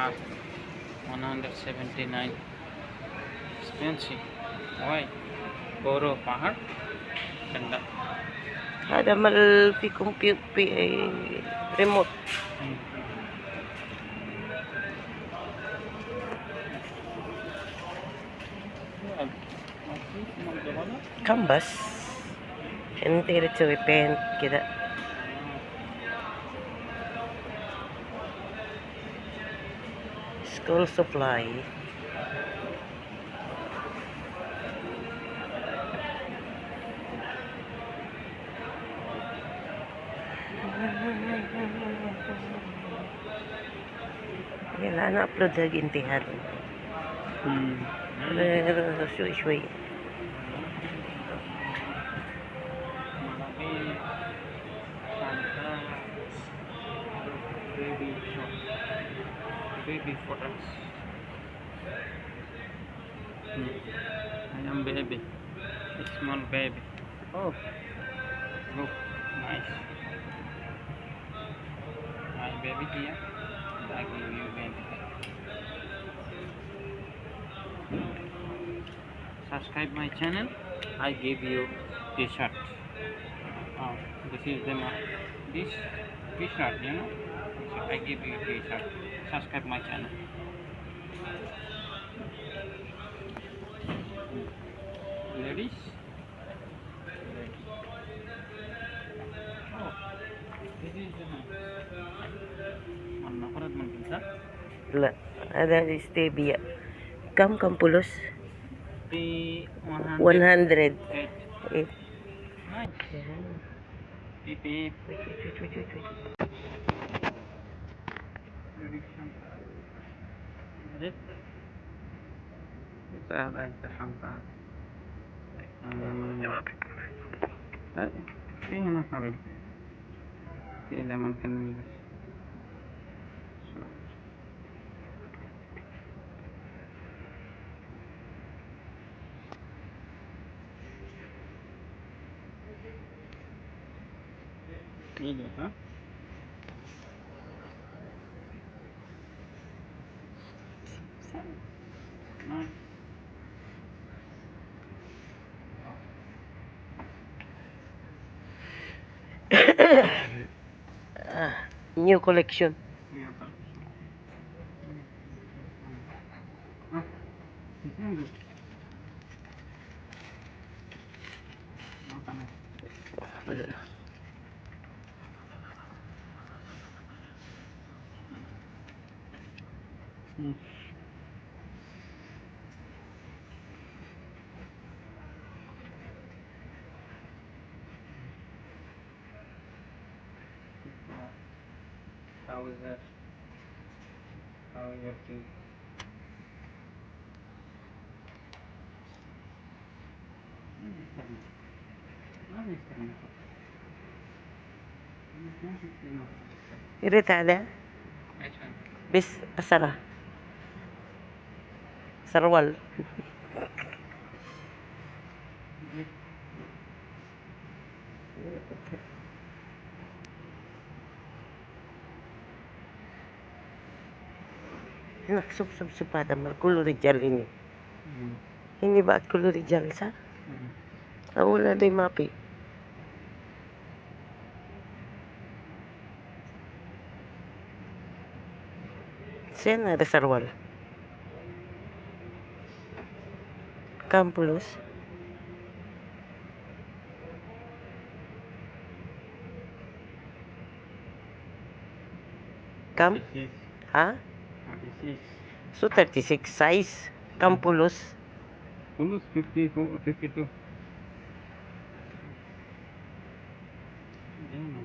Ah, 179. Expensive. Why? Puro pahar. Ganda. Ada mal remote. Canvas. Hindi ito i-paint kita. School supply. Wala na upload lagi intihan. Pero suy-suy. Baby photos. I am baby. A small baby. Oh, look, nice. My baby here. I give you baby. Subscribe my channel. I give you t-shirt. Oh, this is the this t-shirt, you know. So I give you t-shirt. Subscribe my channel. Ladies. Oh, this is mana kurat man kita? Wala. Ada di stevia. Kampulos. P 100. 100. Nice. Beep beep. Kita terhambat. في هنا حبيب في إذا ممكن نلبس إيه ها New collection. How is that? How is your thing? Irita ada. Bis asara. Sarwal. Sub-sub-supada mal rijal ini. Ini ba kulo rijal sa? Wala day mapi. Sen ada sarwal. Kampulos. Kam? Ha? So 36 size. Kampulos. Pulus 54, 52.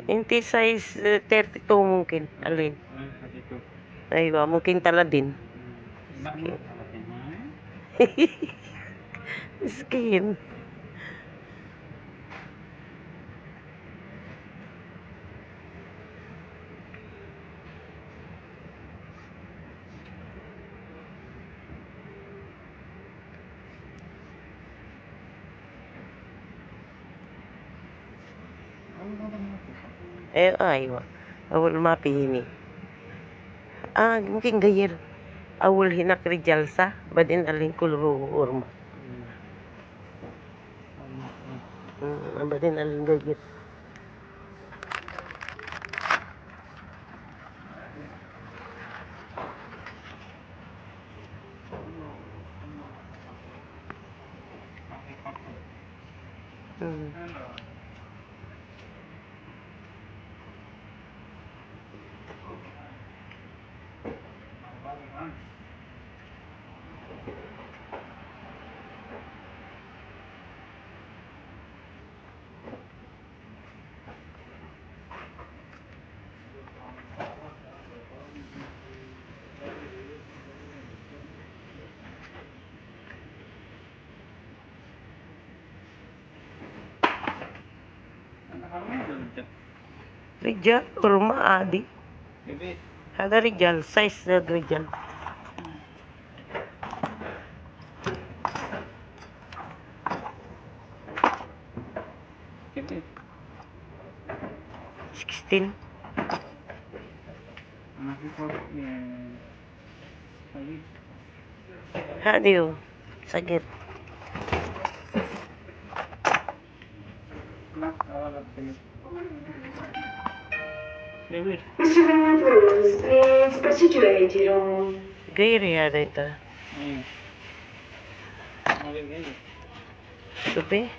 Inti size 32 mungkin. Alin? 52. Aywa, mungkin tala din. Skin. Aywa. Awal mapi ini. Mungkin gayel. Awul hinak Rijalsa, badin aling kulururma. Badin aling gagit. Rijal, urma adi. Ada Rijal, size na Rijal. Kibit. 16. Hadi oh. Sagit. Kibit. Mr. Andrews, please proceed to 80. Gayri ada ito. Subi.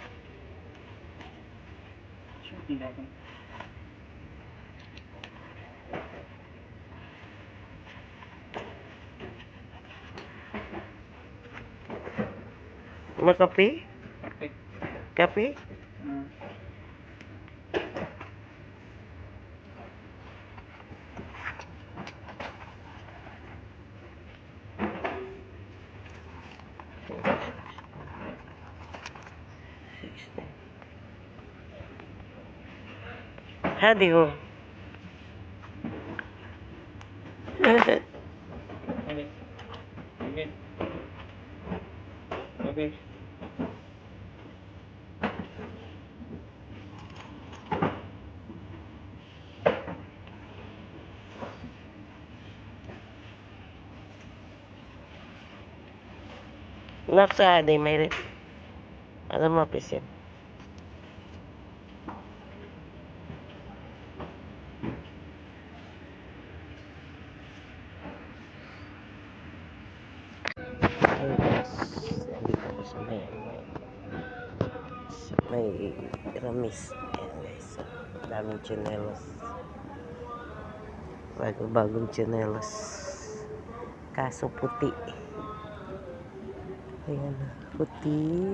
Makapi? Kapi? Hadi oh. Naksa adi may rin. Ada mapisin. Ay guys, nandito ko sa may ramis. Ayan guys, daming tsinelas. Bagong tsinelas. Kaso puti. Ayan, puti.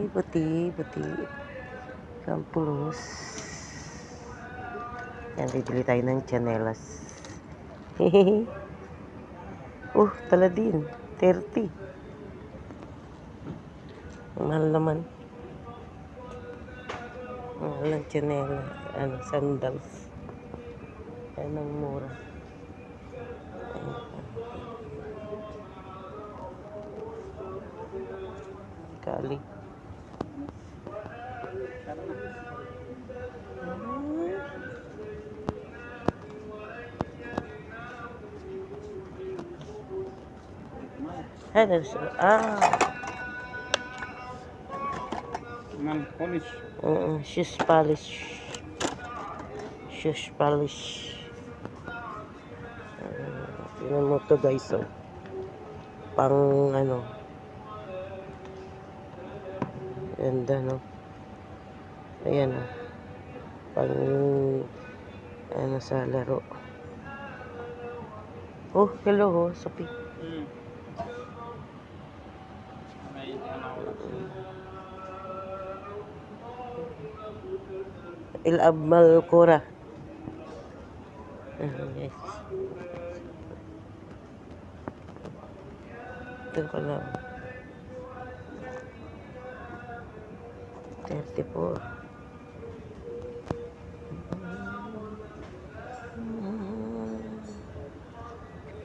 Kampulos. Yan, bibili tayo ng tsinelas. Tala din. 30. Mahal naman. Mahal ng tsinelas. Sandals. Yan ang mura. Kali. Polish. Shoes polish. Tingnan mo to guys, oh. Pang ganda, no? Ayan, oh. Pang sa laro. Hello, Sophie. El Abmal Cora. Yes. Ito ko lang. 34.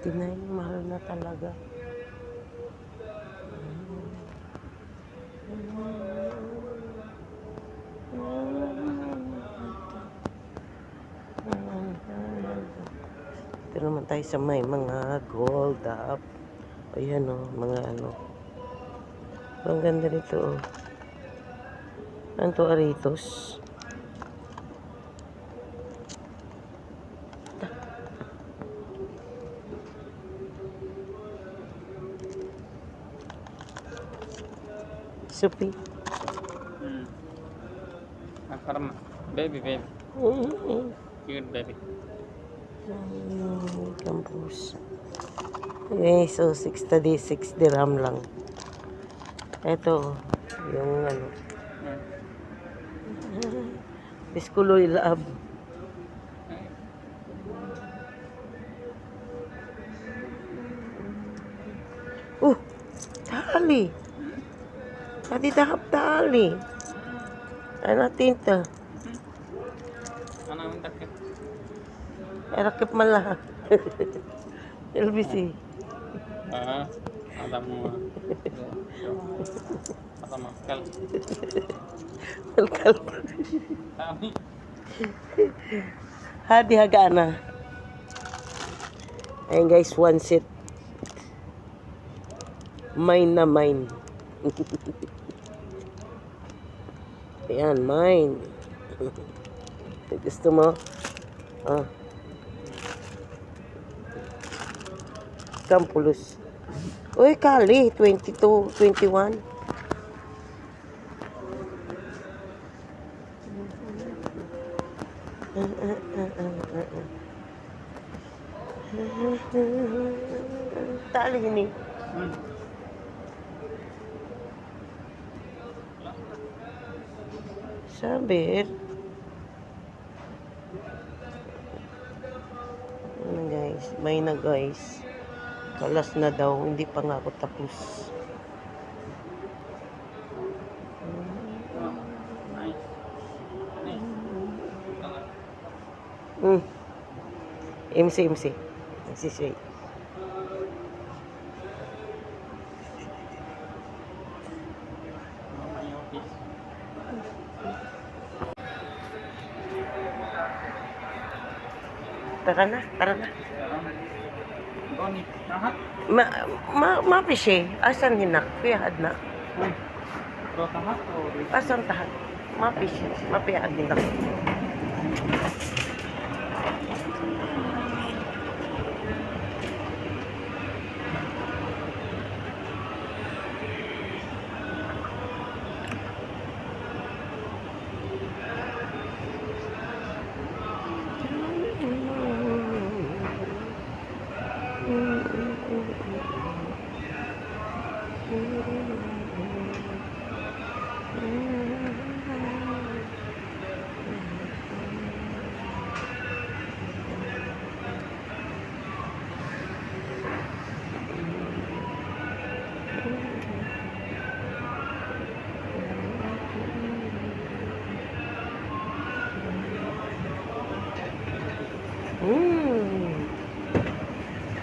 Tinay, mahal na talaga. Ito naman tayo sa may mga gold up. Ayan o, mga ano. Ang ganda nito o. Ano to, Aritos? Supi. Karma. Baby. Cute baby. Campus. Okay, so 6 dirham lang. Ito, yung ano. Biskuloy lab. Tali. Tadi tahap tali. Ano tinta? Ano ang takip? Rakip malah. LBC. Ada mo. Ada maskal. Kalkal. Kami. Hadi hagana. Ayan guys, one set. Mine na mine. Ayan, mine. Gusto mo? Campulus. Uy, kali. 22, 21. Tali ini. Sabit. Ano guys, may na guys. Kalas na daw, hindi pa nga ako tapos. MC. Nagsisway. Tara na. Goni. Nahat. Mapishe. Asan hinak? Piyahad na. Do tahat o Asan tahat? Mapishe. Mapiyahad hinak.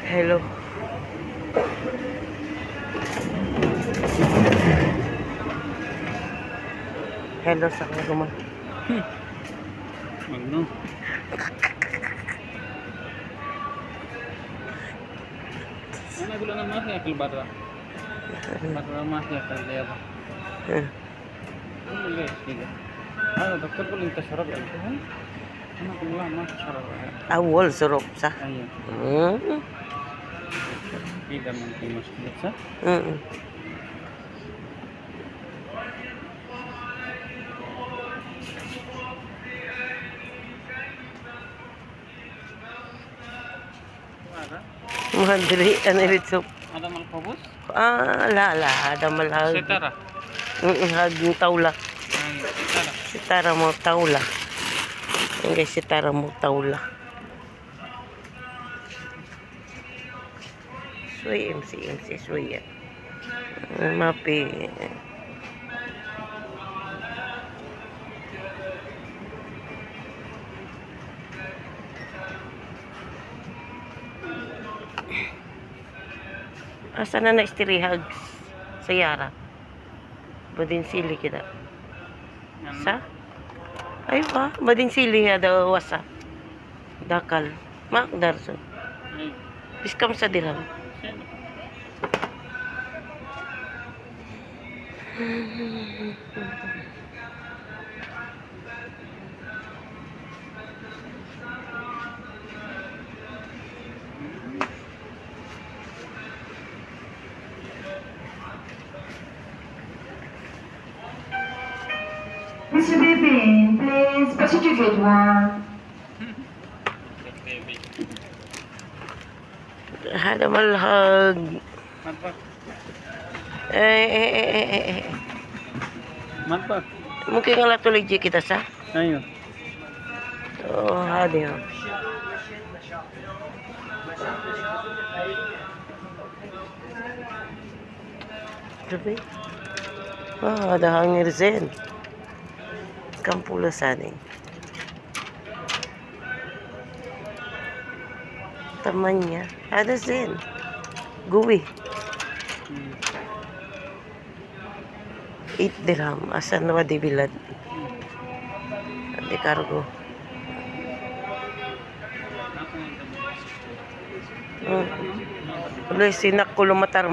Hello. Hello sa rumah. Magno. Ano gulo na mas ya kilbara. Badra mas ya kalya. Boleh sige. Ano doktor ko lintas sarap ito ha. Ano gulo mas sarap ha. Awol surup sa. Ayun. Tidak mungkin mas sa. Madri ano ito? Ada malpobos? La ada malag. Setara. Haging taula. Setara. Sitara mo taula. Ang guys, sitara mo taula. Suy MC suy yan. Mapi. Asa na istirihag sa Yara? Badin sili kita. Sa? Ay ba? Badin sili ada wasa. Dakal. Mak darso. Biskam sa dirham. Mr. Bipin, please proceed to gate 1. Baby. Hada malhag. Matbag. Eh. Matbag. Mungkin nga latuloy kita sa? Ayun. Oh, hadi oh. Sabi? Ada hangir zen. Kampula sani. Temannya ada zen. Gue. 8 dirham. Asan na dibilad? Di kargo. Uloy sinak ko matar.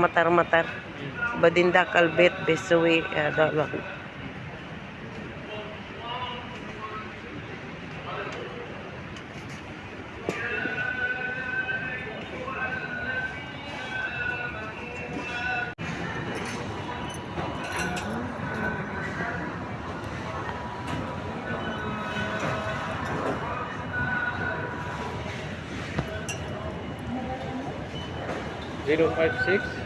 Badinda kalbet besuwi dalag. Zero 56